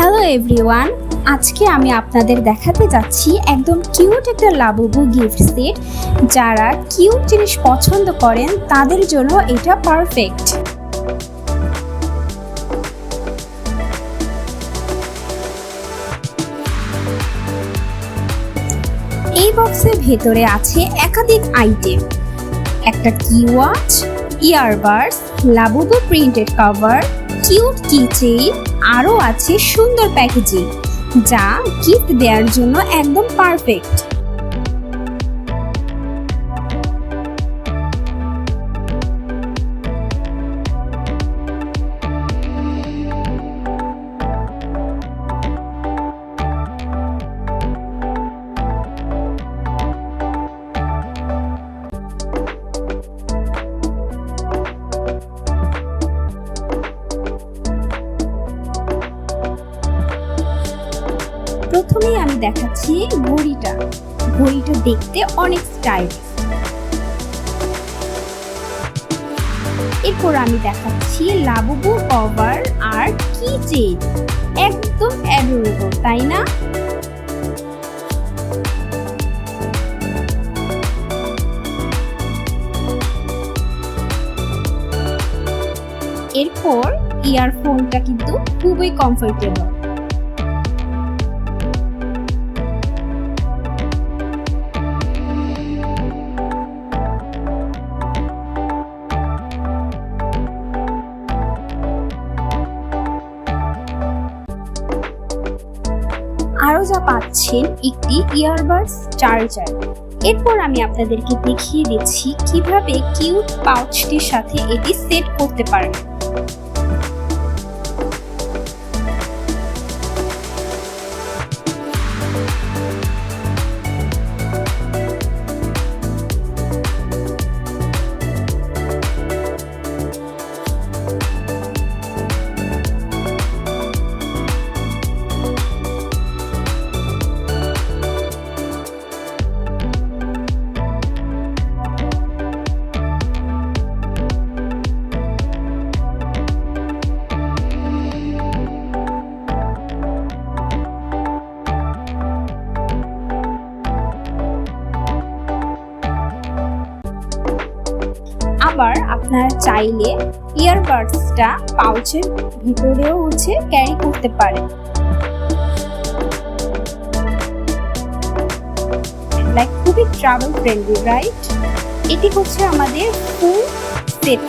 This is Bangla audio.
হ্যালো এভরিওয়ান, আজকে আমি আপনাদের দেখাতে যাচ্ছি একদম কিউট একটা লাবুবু গিফট সেট। যারা কিউট জিনিস পছন্দ করেন তাদের জন্য এটা পারফেক্ট। এই বক্সের ভেতরে আছে একাধিক আইটেম, একটা কি watch, earbuds, Labubu printed cover, cute keychain, আরও আছে সুন্দর প্যাকেজিং যা গিফট দেওয়ার জন্য একদম পারফেক্ট। প্রথমেই আমি দেখাচ্ছি ঘড়িটা দেখতে অনেক স্টাইলিশ। এরপর আমি দেখাচ্ছি লাবুবু কভার আর কি চেইন, একদম অ্যাডোরেবল, তাই না? এরপর ইয়ারফোনটা কিন্তু খুবই কমফোর্টেবল। আরও যা পাচ্ছেন একটি ইয়ারবাডস চার্জার। এরপর আমি আপনাদেরকে দেখিয়ে দিচ্ছি কিভাবে কিউট পাউচটির সাথে এটি সেট করতে পারবেন। আবার আপনারা চাইলে ইয়ারবাডসটা পাউচের ভিতরেও ক্যারি করতে পারেন, লাইক খুবই ট্রাভেল ফ্রেন্ডলি, রাইট? এটি আমাদের ফুল সেট।